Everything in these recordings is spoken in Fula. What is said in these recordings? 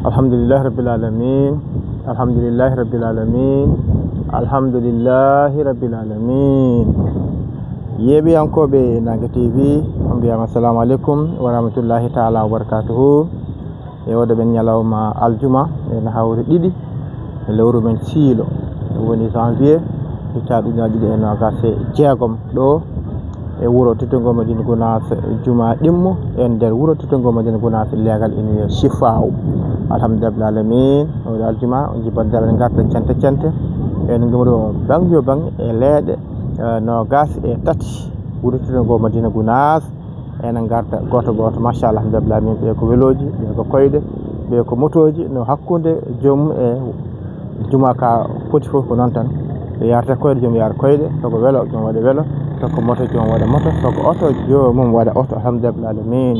alhamdulillahi rabbil alamin, alhamdulillahi rabbil alamin, alhamdulillahi rabbil alamin. Yebi yankoɓe Nange TV on mbiyama assalamu aleykum wa rahmatullahi taala wa barakatuhu. E oɗo ɓen ñalawma aljuma ene hawri ɗiɗi e lewru men siilo woni janvier hitaɗe ujunaje ɗiɗi e nogas e jeegom ɗo e wuro Teddugo Madina Gounass juma ɗimmo en nder wuro Teddugo Madina Gounass leegal ina wiye Chifaw. Alhamdulillahi rabbil alamin. Oɗo aljuma on jibbandaɓe garta cante cante en gumri o bang yo bang e leeɗe nogas e tati wuro Teddugo Madina Gounass enen garta goto goto machallah. Alhamdulillahi rabbil alamin. ɓe ko weloji, ɓe ko koyɗe, ɓe ko motoji no hakkude joomum e juma ka foti fof ko noon tan. ɓe yarta koyɗe joom yaara koyɗe, soko welo joom waɗa welo, soko moto joom waɗa moto, soko oto joomum waɗa oto. Alhamdulillahi rabbil alamin.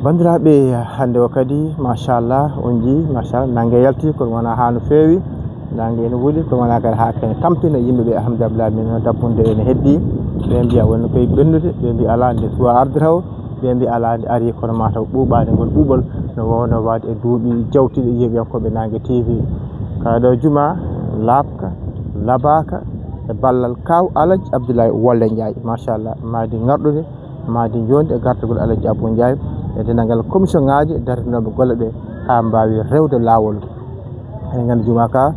Bandiraɓe hande o kadi machallah on ji machallah nangue yalti kono wona ha no fewi, nangue ene wuuli kono wona kadi ha kene tampina yimɓeɓe. Alhamdulillahi rabbil alamin. Dabbude ene heddi, ɓe mbiya wonno koye ɓennude, ɓe mbi ala nde suwa arde taw, ɓe mbi ala nde ari kono mataw ɓuuɓade ngol ɓuuɓol no wowno wade e duuɓi jawtiɗi yeɓiyankoɓe Nangue TV. kaɗo juma labka labaka e ballal kaw Alaji Abdoulaye Wolle Ndiaye machallah madi garɗude madi jonde e gartugol Alaji Abou Ndiaye e dendagal commission ngaji dartinoɓe golle ɗe ha mbawi rewde lawol. eɗen gandi juma ka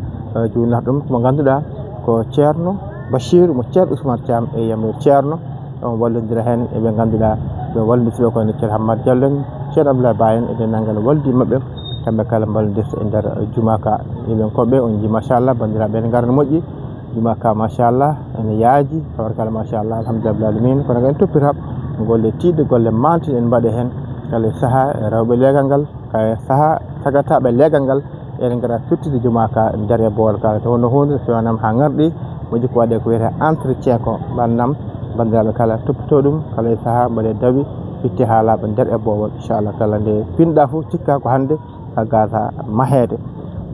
junata ɗum mo ganduɗa ko ceerno Bachir mo ceerno Ousmane Thiam e Yamirou Ceerno on wallodira hen eɓe ganduɗa ɓe wallidi siɓe kono ceerno Hammadou Diallo en, ceerno Abdoulaye Ba en e dendagal waldi mabɓe kamɓe kala ballodirta e nder juma ka. yimɓen koɓe on ji machallah bandiraɓe ene garno moƴƴi juma ka machallah ene yaaji tabarkalla machallah. Alhamdulillahi rabbil alamin. kono en toppita golle tidde golle mante en mbaɗe hen kala saaha e rewɓe leegal ngal kay saaha tagataɓe leegal ngal eɗen gara firtide juma ka nder e bool ka to wonno hunde fewnam ha garɗi moƴƴi ko waɗe ko wiyete entretien ko ɓannam bandiraɓe kala toppito ɗum kala saaha mbaɗe dawi fitte ha laaɓa nder e boowol inchallah kala nde pinɗa fof cikka ko hande ha gasa mahede.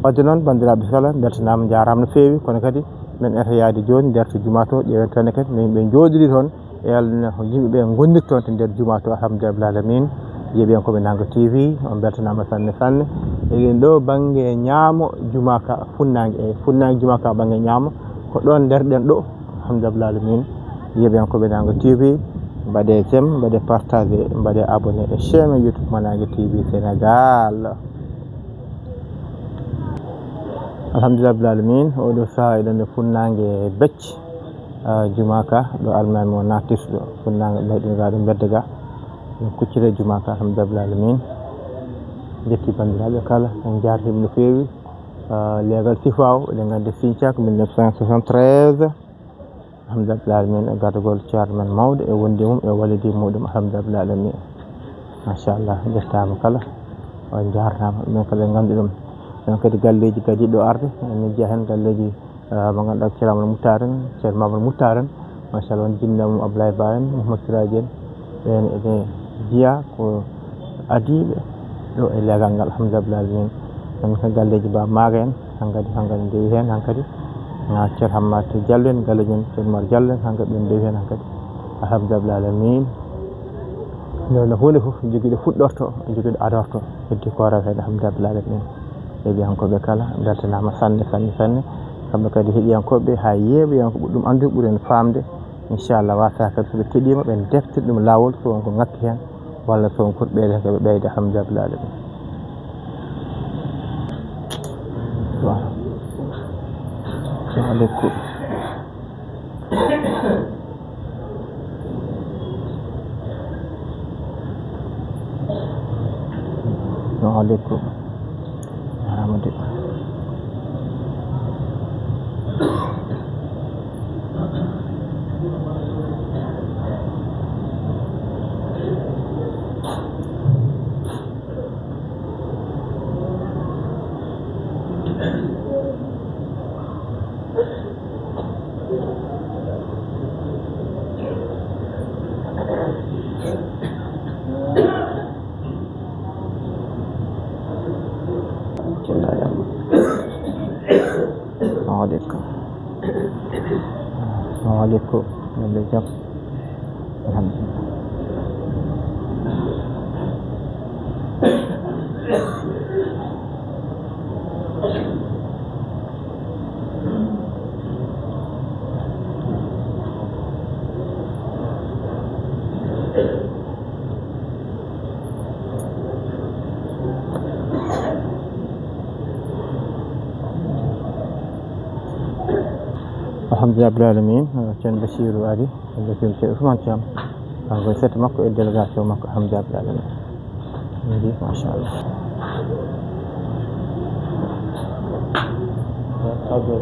wadde noon bandiraɓe kala beltanama jarama no fewi kono kadi min eta yaade joni nder to juma to ƴeewen toon kadi min ɓe jooɗiri toon e Allah yimɓeɓe gonniri toon to nder juma to. Alhamdulillahi rabbil alamin. yeeɓiyankoɓe Nangue TV on beltanama sanne sanne eɗen ɗo banggue ñaamo juma ka funnague e funnague juma ka banggue ñaamo ko ɗon nder ɗen ɗo. Alhamdulillahi rabbil alamin. yeeɓiyankoɓe Nangue TV mbaɗe j'aime mbaɗe partagé mbaɗe abonné e chaîne YouTube mo Nangue TV Sénégal. Alhamdulillahi rabbil alamin. oɗo saaha eɗen e funnague becce juma ka ɗo almami o nattirɗo funnague leyɗingaɗo bedde ga en kuccire juma ka. Alhamdulillahi rabbil alamin. jetti bandiraɓe kala en jartima no fewi leegal Chifaw eɗen gandi Sinthiou 1973. Alhamdulillahi rabbil alamin. e gardugol ceerno men mawɗo e wondi mum e walidi muɗum. Alhamdulillahi rabbil alamin. machallah jettama kala on jarnama ɗumen kala en gandi ɗum. ɗon kadi galleji kadi ɗo arde en jiiya hen galleji mo ganduɗa ceerno Amadou Moutar en, ceerno Mamadou Moutar en machallah on jinnamo Abdoulaye Ba en, Mouhamadou Siraji en ɓen eɓe jiiya ko adiɓe ɗo e leegal ngal. Alhamdulillahi rabbil alamin. ɗon kadi galleji Ba Maga en hankkadi ndewi hen hankkadi ceerno Hammadou Diallo en galleji en ceerno Mar Diallo en hankkadi ɓen ndewi hen hankkadi. Alhamdulillahi rabbil alamin. no hunde foof joguiɗo fuɗɗorto joguiɗo adorto heddi ko rew hen. Alhamdulillahi rabbil alamin. yeeɓiyankoɓe kala beltanama sanne sanne sanne kamɓe kadi heeɗiyankoɓe ha yeeɓiyanko ɓuuri ɗum andude ɓuuri en famde inchallah wasa kadi soɓe keeɗima ɓe deftira ɗum lawol so wonko ngakki hen walla so wonko ɓeyde hen koɓe ɓeyda. Alhamdulillahi rabbil alamin. assalamu aleykum. assalamu aleykum Amadou. Assalamualaikum. Assalamualaikum. Jam. Alhamdulillah. alhamdulillah rabbil alamin Ceerno Bassirou ari inde film Ceerno Ousmane Thiam kanko e sette makko e délégation makko alhamdulillah rabbil alamin ndi machallah machallah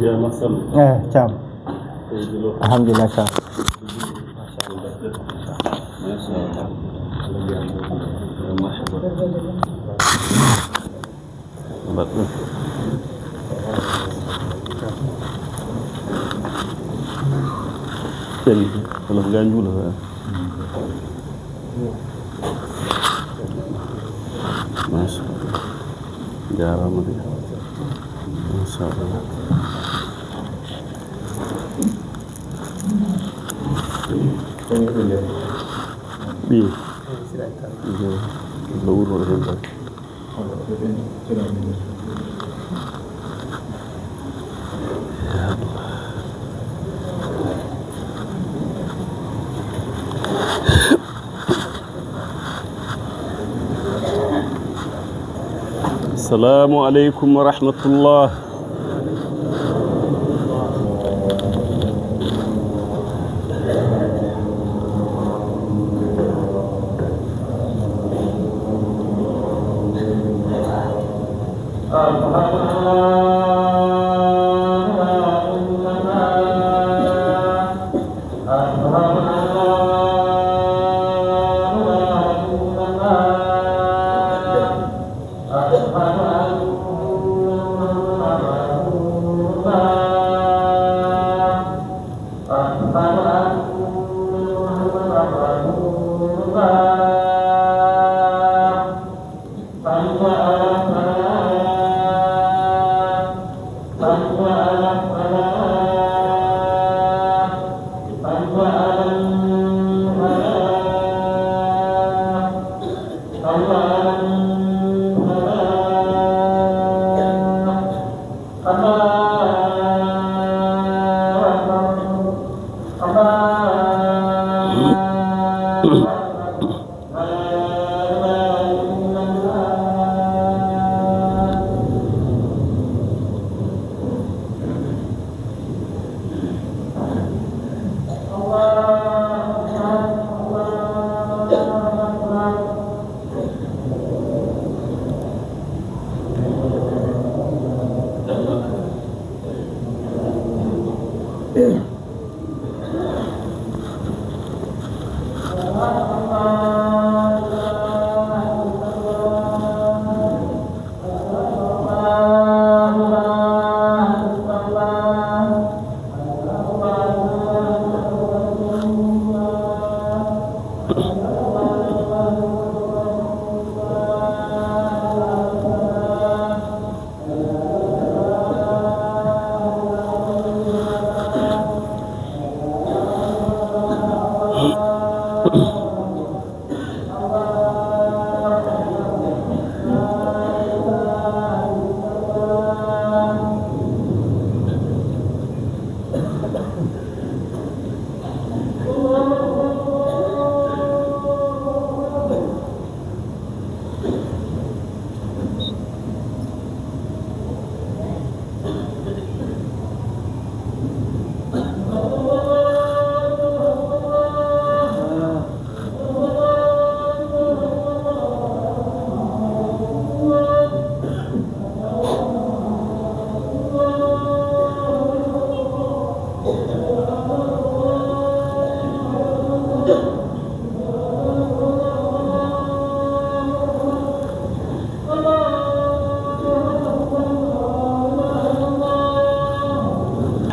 يا مسلم Thiam alhamdulillah Thiam ما شاء الله مرحبا Jadi kalau ganjul lah. Masya Allah. Garam dia. Masya Allah. Bi. Laur orang. السلام عليكم ورحمة الله.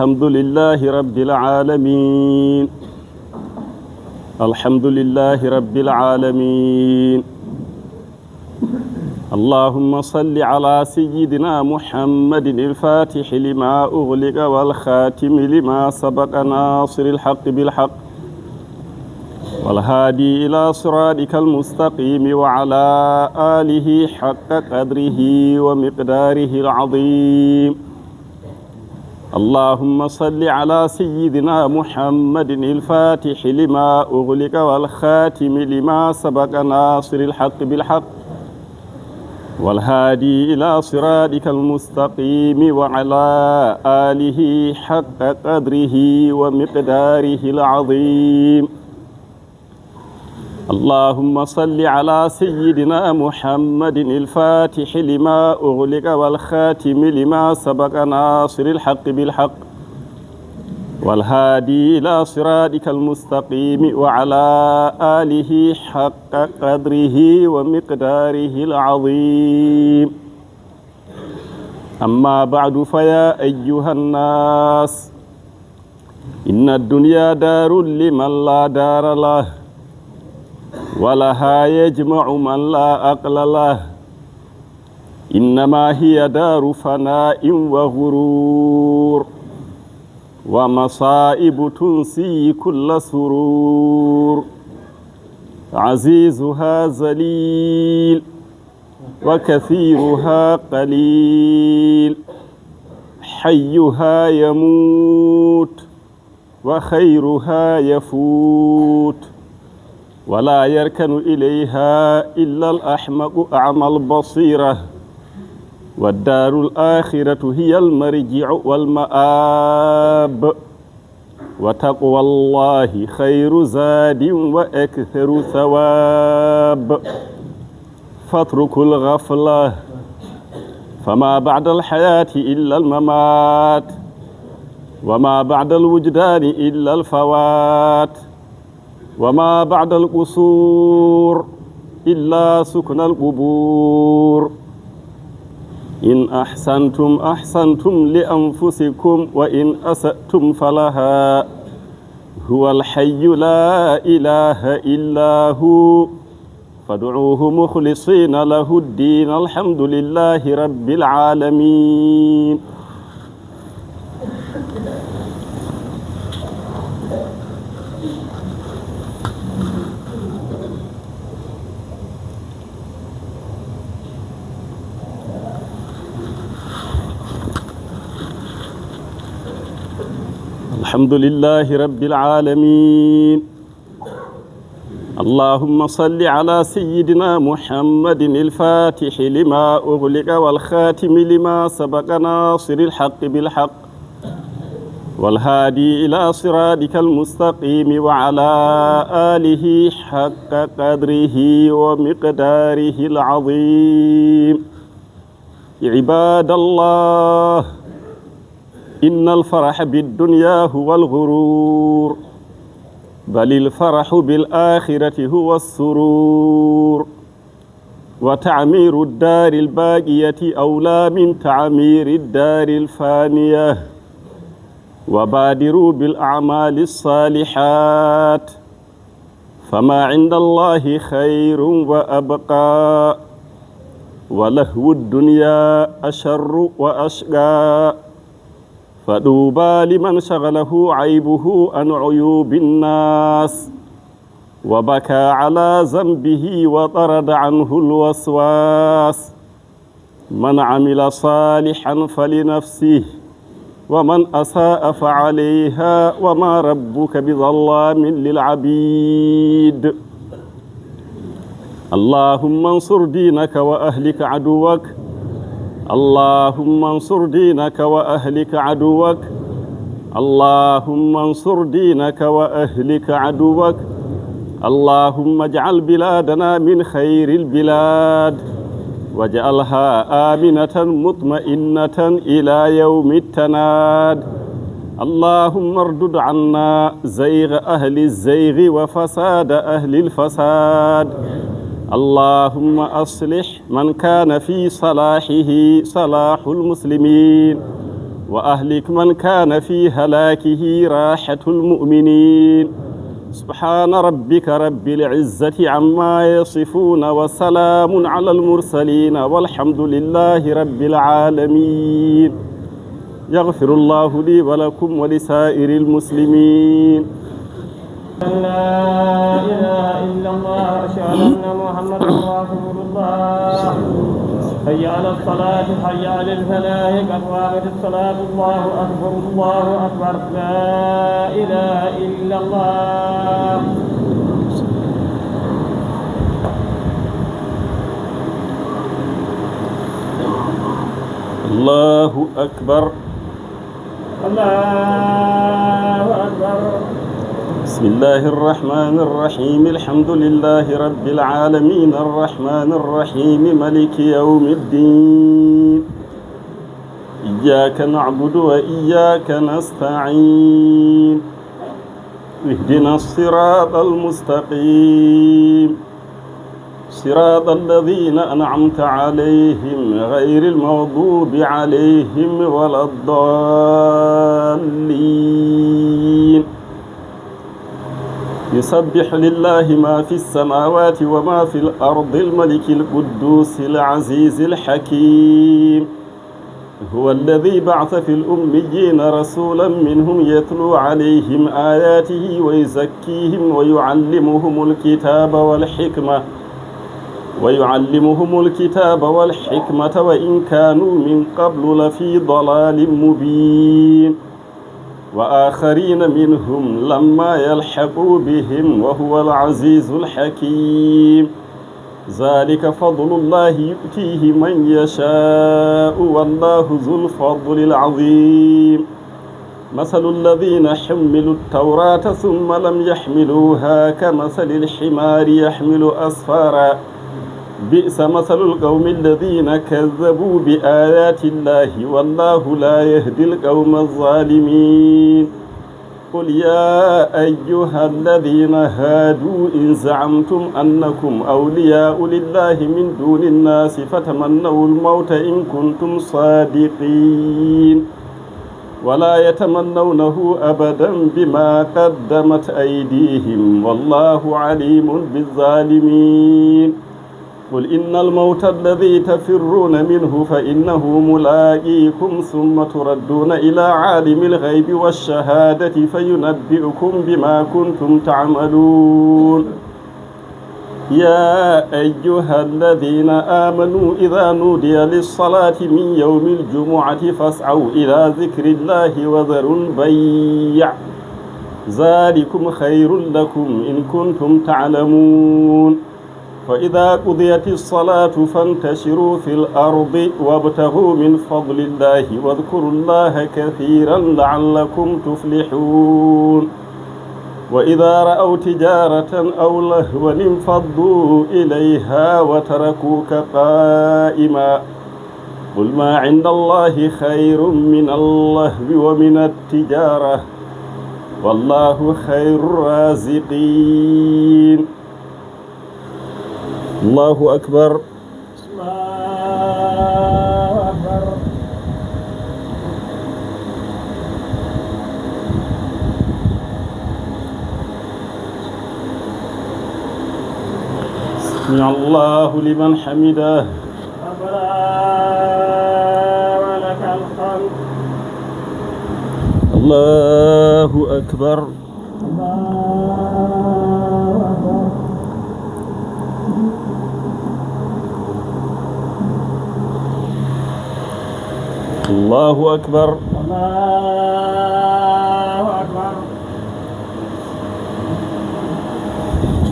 الحمد لله رب العالمين. الحمد لله رب العالمين. اللهم صل على سيدنا محمد الفاتح لما أغلق والخاتم لما سبق ناصر الحق بالحق والهادي إلى صراطك المستقيم وعلى آله حق قدره ومقداره العظيم. اللهم صل على سيدنا محمد الفاتح لما أغلق والخاتم لما سبق ناصر الحق بالحق والهادي إلى صراطك المستقيم وعلى آله حق قدره ومقداره العظيم. اللهم صل على سيدنا محمد الفاتح لما أغلق والخاتم لما سبق ناصر الحق بالحق والهادي إلى صراطك المستقيم وعلى آله حق قدره ومقداره العظيم. أما بعد فيا أيها الناس، إن الدنيا دار لمن لا دار له، ولها يجمع من لا أقل له. إنما هي دار فناء وغرور، ومصائب تنسي كل سرور. عزيزها ذليل وكثيرها قليل، حيها يموت وخيرها يفوت، ولا يركن إليها إلا الأحمق أعمى البصيرة. والدار الآخرة هي المرجع والمآب، وتقوى الله خير زاد وأكثر ثواب. فاتركوا الغفلة، فما بعد الحياة إلا الممات، وما بعد الوجدان إلا الفوات، وما بعد القصور إلا سكن القبور. إن أحسنتم أحسنتم لأنفسكم، وإن أسأتم فلها. هو الحي لا إله إلا هو، فادعوه مخلصين له الدين. الحمد لله رب العالمين. الحمد لله رب العالمين. اللهم صل على سيدنا محمد الفاتح لما أغلق والخاتم لما سبق ناصر الحق بالحق والهادي إلى صراطك المستقيم وعلى آله حق قدره ومقداره العظيم. عباد الله، إن الفرح بالدنيا هو الغرور، بل الفرح بالآخرة هو السرور. وتعمير الدار الباقية أولى من تعمير الدار الفانية. وبادروا بالأعمال الصالحات، فما عند الله خير وأبقى، ولهو الدنيا أشر وأشقى. فطوبى لمن شغله عيبه عن عيوب الناس، وبكى على ذنبه وطرد عنه الوسواس. من عمل صالحا فلنفسه، ومن أساء فعليها، وما ربك بظلام للعبيد. اللهم انصر دينك وأهلك عدوك، اللهم انصر دينك وأهلك عدوك، اللهم انصر دينك وأهلك عدوك. اللهم اجعل بلادنا من خير البلاد، واجعلها آمنة مطمئنة إلى يوم التناد. اللهم اردد عنا زيغ أهل الزيغ وفساد أهل الفساد. اللهم أصلح من كان في صلاحه صلاح المسلمين، وأهلك من كان في هلاكه راحة المؤمنين. سبحان ربك رب العزة عما يصفون، وسلام على المرسلين، والحمد لله رب العالمين. يغفر الله لي ولكم ولسائر المسلمين. لا إله إلا الله أشهد أن محمدا رسول الله حي على الصلاة حي على الفلاح قد قامت الصلاة الله أكبر لا إله إلا الله الله أكبر الله أكبر. بسم الله الرحمن الرحيم الحمد لله رب العالمين الرحمن الرحيم ملك يوم الدين إياك نعبد وإياك نستعين اهدنا الصراط المستقيم صراط الذين أنعمت عليهم غير المغضوب عليهم ولا الضالين يسبح لله ما في السماوات وما في الأرض الملك القدوس العزيز الحكيم هو الذي بعث في الأميين رسولا منهم يتلو عليهم آياته ويزكيهم ويعلمهم الكتاب والحكمة وإن كانوا من قبل لفي ضلال مبين وآخرين منهم لما يلحقوا بهم وهو العزيز الحكيم ذلك فضل الله يؤتيه من يشاء والله ذو الفضل العظيم مثل الذين حملوا التوراة ثم لم يحملوها كمثل الحمار يحمل أسفارا بئس مثل القوم الذين كذبوا بآيات الله والله لا يهدي القوم الظالمين قل يا أيها الذين هادوا إن زعمتم أنكم أولياء لله من دون الناس فتمنوا الموت إن كنتم صادقين ولا يتمنونه أبدا بما قدمت أيديهم والله عليم بالظالمين قل إن الموت الذي تفرون منه فإنه ملاقيكم ثم تردون إلى عالم الغيب والشهادة فينبئكم بما كنتم تعملون يا أيها الذين آمنوا إذا نودي للصلاة من يوم الجمعة فاسعوا إلى ذكر الله وذروا البيع ذلكم خير لكم إن كنتم تعلمون فإذا قضيت الصلاة فانتشروا في الأرض وابتغوا من فضل الله واذكروا الله كثيرا لعلكم تفلحون وإذا رأوا تجارة أو لهوا انفضوا إليها وتركوك قائما قل ما عند الله خير من اللهو ومن التجارة والله خير الرازقين الله أكبر الله أكبر. سمع الله لمن حمده ربنا ولك الحمد. الله أكبر الله أكبر الله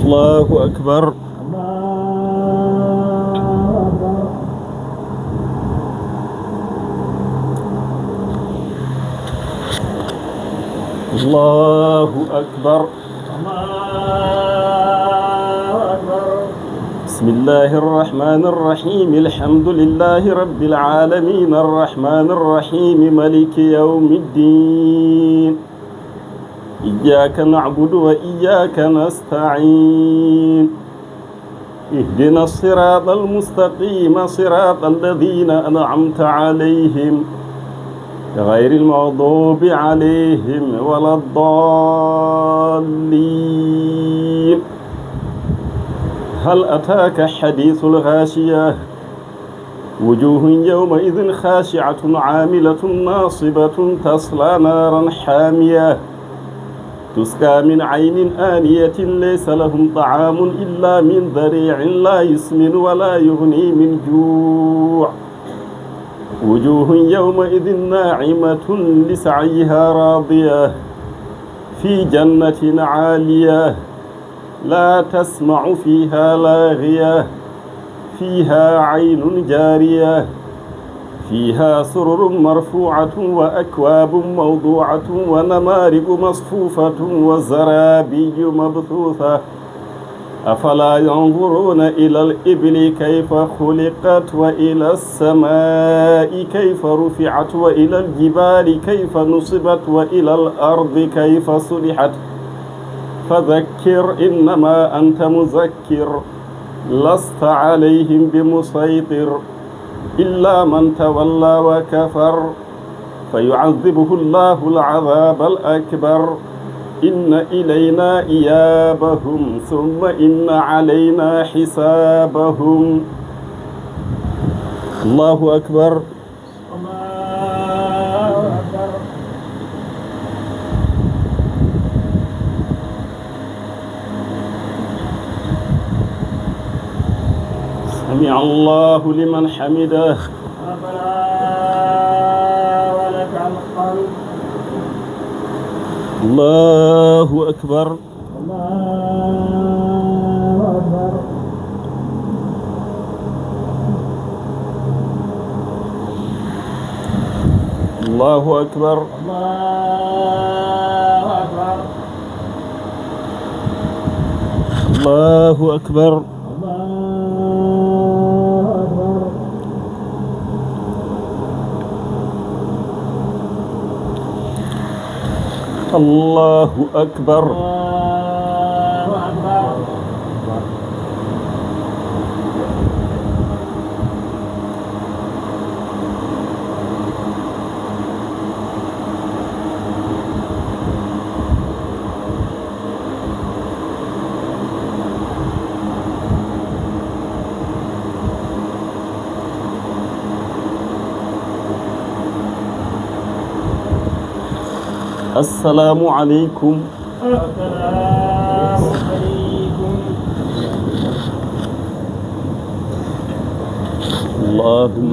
الله أكبر. أكبر الله أكبر بسم الله الرحمن الرحيم الحمد لله رب العالمين الرحمن الرحيم ملك يوم الدين إياك نعبد وإياك نستعين اهدنا الصراط المستقيم صراط الذين أنعمت عليهم غير المغضوب عليهم ولا الضالين هل أتاك حديث الغاشية وجوه يومئذ خاشعة عاملة ناصبة تصلى نارا حامية تسقى من عين آنية ليس لهم طعام إلا من ضريع لا يسمن ولا يغني من جوع وجوه يومئذ ناعمة لسعيها راضية في جنة عالية لا تسمع فيها لاغية فيها عين جارية فيها سرر مرفوعة وأكواب موضوعة ونمارق مصفوفة وزرابي مبثوثة أفلا ينظرون إلى الإبل كيف خلقت وإلى السماء كيف رفعت وإلى الجبال كيف نصبت وإلى الأرض كيف صلحت فذكر إنما أنت مذكر لست عليهم بمسيطر إلا من تولى وكفر فيعذبه الله العذاب الأكبر إن إلينا إيابهم ثم إن علينا حسابهم. الله أكبر. سمع الله لمن حمده. ربنا ولك الحمد. الله أكبر. الله أكبر. الله أكبر. الله أكبر. السلام عليكم. السلام عليكم. اللهم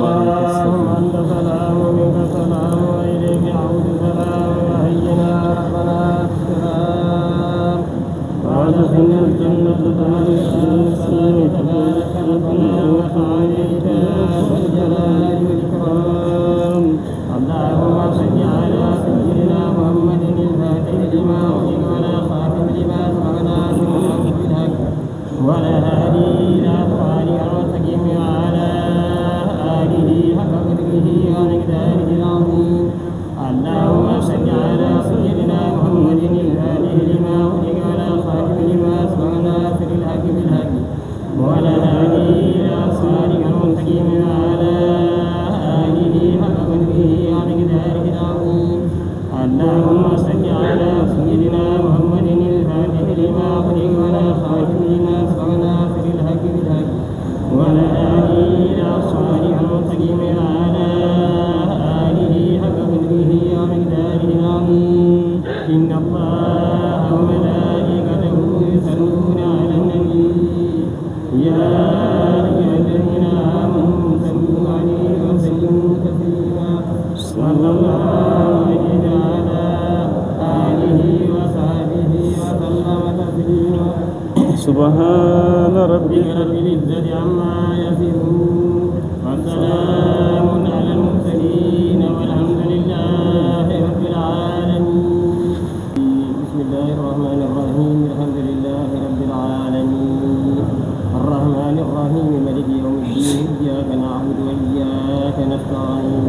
أنت سلام ومنك سلام وإليك يعود السلام وهينا ربنا السلام وادخلنا الجنة السلام تبارك ربنا وتعاليك والجلال والإكرام. اللهم صل على سيدنا محمد الفاتح لما أغلق ولا خاتم لما سبق ناصر الحق بالحق ولا هادي إلى صراطك المستقيم وعلى آله حق قدره ومقداره العظيم. اللهم صل على سيدنا محمد الفاتح لما أغلق ولا خاتم لما سبق ناصر الحق بالحق ولا هادي إلى صراطك المستقيم وعلى آله حق قدره ومقداره العظيم. اللهم صل على سيدنا محمد الفاتح لما أغلق ولا خاتم لما سبق ناصر الحق بالحق ولا هادي إلى صراطك المستقيم وعلى آله حق قدره ومقداره العظيم. إن الله وملائكته يصلون على النبي يا أيها الذين آمنوا صلوا عليه وسلموا تسليما. صلى الله عليه وعلى آله وصحبه وسلم تسليما. سبحان ربك رب العزة عما يصفون وسلام على المرسلين والحمد لله رب العالمين. بسم الله الرحمن الرحيم. الحمد لله رب العالمين الرحمن الرحيم مالك يوم الدين. إياك نعبد وإياك نستعين.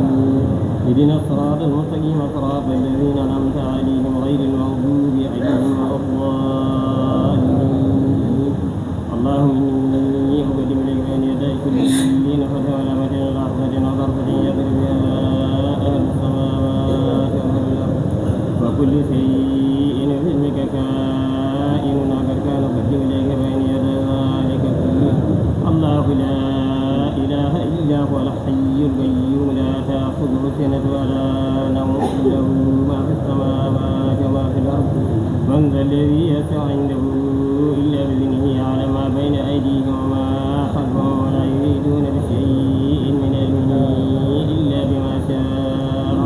اهدنا الصراط المستقيم صراط الذين أنعمت عليهم غير المغضوب عليهم ولا الضالين. اللهم إني أقدم إليك بين يدي كل دين فتولى لحظة نظرة يضرب بها أهل السماوات والأرض وكل شيء بعلمك كائن وقد كان قدم إليك بين يدي ذلك كله. الله لا إله إلا هو الحي القيوم لا تأخذه سنة ولا نوم له ما في السماوات وما في الأرض من الذي يشفع عنده إلا بإذنه يعلم ما بين أيديهم وما خلفهم ولا يحيطون بشيء من علمه إلا بما شاء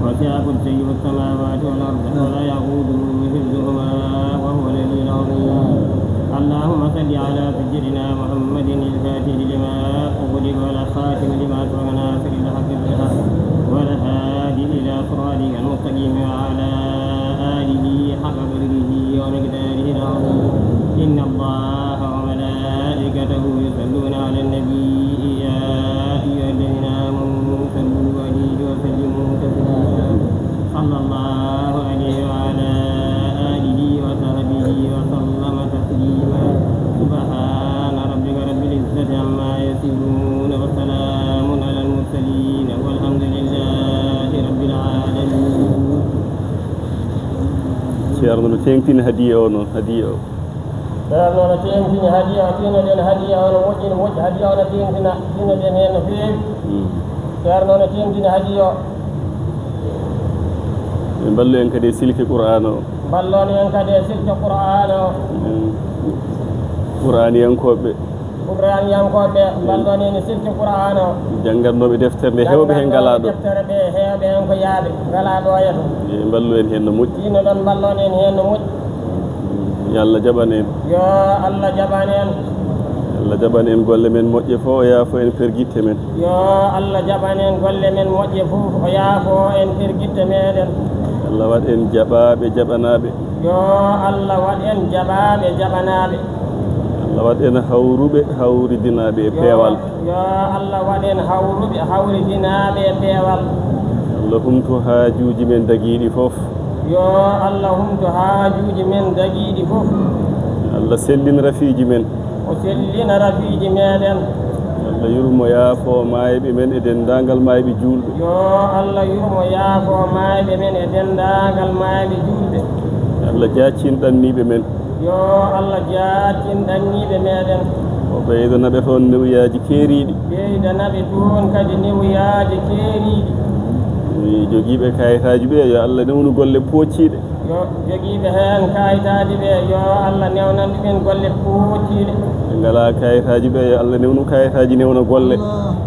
وسع كرسيه السماوات والأرض ولا يئوده حفظهما وهو العلي العظيم. اللهم صل على سيدنا محمد الفاتح لما أغلق والخاتم لما سبق ناصر الحق بالحق والهادي إلى صراطك المستقيم وعلى آله حق قدره ومقداره العظيم. إن الله وملائكته يصلون على النبي يا أيها الذين آمنوا صلوا عليه وسلموا تسليما. صلى الله عليه وعلى آله وصحبه وسلم تسليما. سبحان ربك رب العزة عما يصفون وسلام على المرسلين والحمد لله رب العالمين. ceerno no teŋtini hadiya o noon hadiya o ceerno no teŋtini hadiya o tinoɗen hadiya o no moƴƴi no moƴƴi hadiya o no teŋtina tinoɗen heen no feewi. ceerno no teŋtini hadiya o ɓe mballu en kadi e silke qur'ana o balloon en kadi e silke qur'ana o qur'aniyankoɓe qur'aniyankoɓe balloon en e silke qur'ana o janggannoɓe deftere nde hewɓe hen ngalaɗo deftere ɓe heewɓe hen ko yaaɓe ngalaɗo yeto e mballu en hen no moƴƴi ɗino ɗon balloon en hen no moƴƴi. yo Allah jaɓan en yo Allah jaɓan en Allah jaɓan en golle men moƴƴe fof o yaafo en pergitte men yo Allah jaɓan en golle men moƴƴe fof o yaafo en pergitte meɗen. Allah waɗ en jaɓaɓe jaɓanaɓe yo Allah waɗ en jaɓaɓe jaɓanaɓe Allah waɗ en hawruɓe hawridinaɓe e peewal yo Allah waɗ en hawruɓe hawridinaɓe e peewal. Allah humto haajuji men dagiɗi fof yo Allah humto haajuji men dagiɗi fof. Allah sellin rafiiji men o sellina rafiiji meɗen. Allah yurmo yaafo mayɓe men e dendagal mayɓe julɓe yo Allah yurmo yaafo mayɓe men e dendagal mayɓe julɓe. Allah jaccin ɗanniɓe men yo Allah jaccin ɗanniɓe meɗen. o ɓeydanaɓe toon newuyaji keeriɗi ɓeydanaɓe toon kadi newuyaji keeriɗi. jogiiɓe kayitaji ɓe yo Allah newnu golle poocciɗe yo jogiiɓe heen kayitaji ɓe yo Allah newnan ɗumen golle poocciɗe. ɓe ngala kayitaji ɓe yo Allah newnu kayitaji newna golle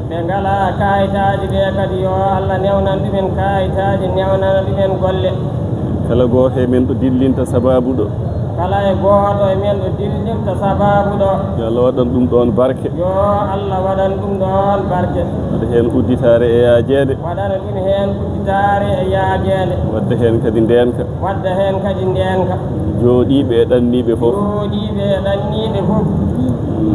ɓe ngala kayitaji ɓe kadi yo Allah newnan ɗumen kayitaji newnana ɗumen golle. kala gooto e men ɗo dillinta sababu ɗo kala e gooto e men ɗo dillinta sababu ɗo yo Allah waɗan ɗum ɗon barke yo Allah waɗan ɗum ɗon barke. waɗa heen udditare e yaajeede waɗana ɗum heen udditare e yaajeede wadda heen kadi ndeenka wadda heen kadi ndeenka jooɗiiɓe e ɗanniiɓe fof jooɗiiɓe e ɗanniiɓe fof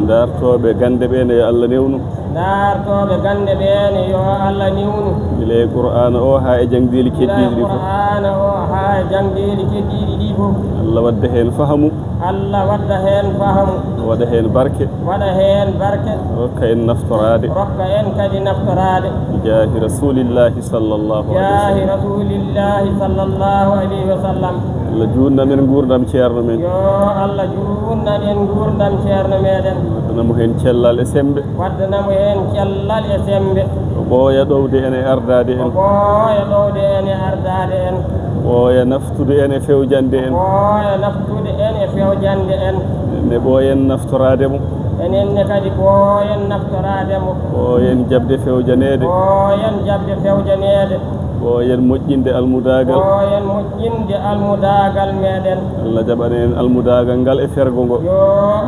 dartooɓe gande ɓeene yo Allah newnu dartooɓe gande ɓeene yo Allah newnu gila e qur'ana o haa e jangdeeli keddiiɗi ɗi fof qur'ana o haa e jangdeeli keddiiɗi ɗi fof Allah wadda heen fahamu Allah wadda heen fahamu waɗa heen barke waɗa heen barke rokka en naftoraade rokka en kadi naftoraade jaahi rasulillahi sallllahu jaahi rasulillahi sallllahu alayhi wa sallam. Allah juutnan en nguurdam ceerno men yo Allah juutnan en nguurdam ceerno meɗen waddanamo heen cellal e sembe waddanamo heen cellal e sembe o ɓooya ɗowde en e ardaade en o ɓooya ɗowde en e ardaade en ɓooya naftude en e fewjande en ɓooya naftude en e fewjande en ne ɓooyen naftoraade mo enenne kadi ɓooyen naftoraade mo ɓooyen jaɓde fewjaneede ɓooyen jaɓde fewjaneede ɓooyen moƴƴinde almudagal ɓooyen moƴƴinde almudagal meɗen. Allah jaɓani en almudagal ngal e fergo ngo yo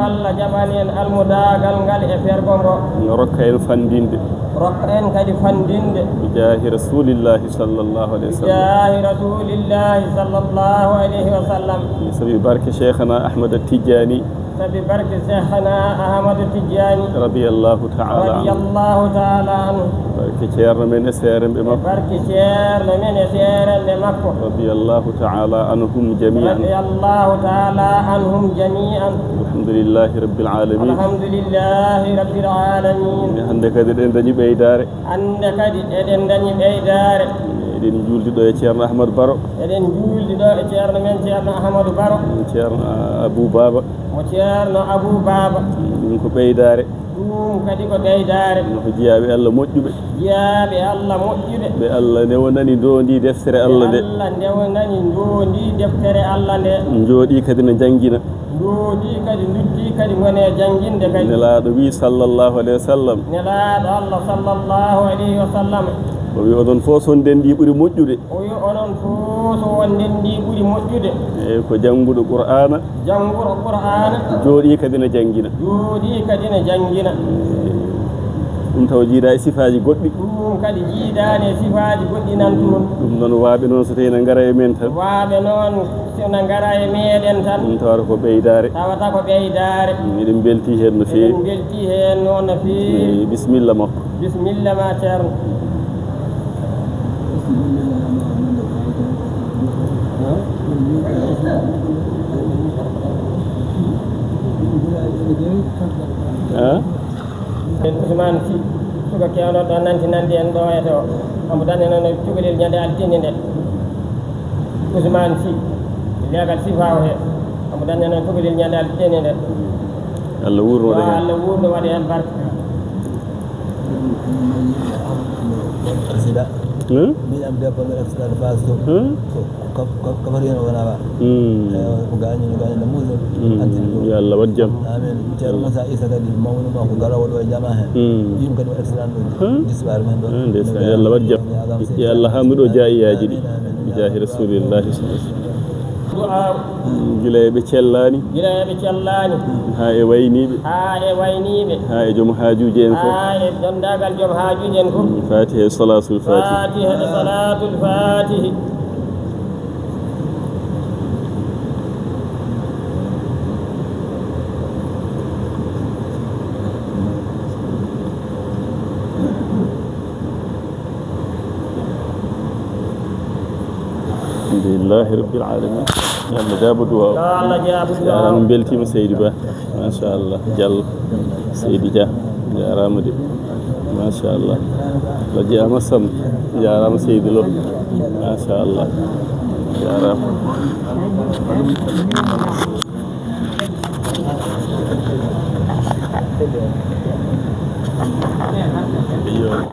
Allah jaɓani en almudagal ngal e fergo ngo rokka en fandinde rokka en kadi fandinde bi jaahi rasulillahi sallllahu alayhi wa sallam jaahi rasulillahi sallllahu alayhi wa sallam sabi barke cheikhana ahmad tijani sabi barke cheikhana ahmadou tidiani radiyallahu taala anhu barke ceerno men e seeremɓe makko barke ceerno men e seeremɓe makko radiyallahu taala anhum jami'an radiyallahu taala anhum jami'an alhamdulillahi rabbil alamin alhamdulillahi rabbil alamin. hande kadi eɗen dañi ɓeydare hande kadi eɗen dañi ɓeydare eɗen juldi ɗo e ceerno ahmadou baro eɗen juldi ɗo e ceerno men ceerno ahmadou baro ceerno abou baba mo ceerno abou baba ɗum ko ɓeydare ɗum kadi ko ɓeydare ko jeyaɓe Allah moƴƴuɓe jeyaɓe Allah moƴƴuɓe ɓe Allah nde wonani dondi deftere Allah nde Allah nde wonani dondi deftere Allah nde jooɗi kadi ne jangguina jooɗi kadi duddi kadi gone jangguinde kadi nelaɗo wi sallllahu alayhi wa sallam nelaɗo Allah sallllahu alayhi wa sallam o wi oɗon fof son ndendi ɓuuri moƴƴude o wi onon fof so won ndendi ɓuuri moƴƴude eyyi ko jangguɗo qur'ana jangguɗo qur'ana jooɗi kadi ne jangguina jooɗi kadi ne jangguina ɗum taw jiiɗa e sifaji goɗɗi ɗum kadi jiiɗani e sifaji goɗɗi nan toon ɗum noon waaɓe noon so tawi ne gara e men tan waaɓe noon sona gara e meɗen tan ɗum tawata ko ɓeydare tawata ko ɓeydare eɗen belti hen no feewi eɗen belti hen noon no feewi bisimilla makko bisimilla ma ceerno Ousmane Sy suka kewno ɗo nanti nandi en ɗo e to omo danne noon cukalel ñande altine nde Ousmane Sy legal sifaw he omo danne noon cukalel ñande altine nde Allah wurno hen Allah wurno waɗa hen barke président mbiɗam debbo mbiɗa accident phase to kafari hen o wona wa ko gañi no gañi no musa antini ɗo yo Allah waɗ jaam amin ceerno Moussa Issa kadi mawni ma ko garawo ɗo e jama hen yim kadi o accident ɗo disɓare men ɗo ndeysan yo Allah waɗ jaam yo Allah hamduɗo jaayiyaji ɗi bi jaahi rasulillahi du'a gila ɓe cellani gila ɓe cellani ha e wayniɓe ha e joom hajuji en fof ha e dondagal joom hajuji en fof fatiha e salatul fatih fatiha e salatul fatih alhamdulillahi rabbil alamin Allah jaabu du'a Allah jaabu du'a jarama beltima Seydi Ba machallah Diallo Seydi Dia jarama de machallah Allah jeeyama Sam jarama Seydi Lo machallah jarama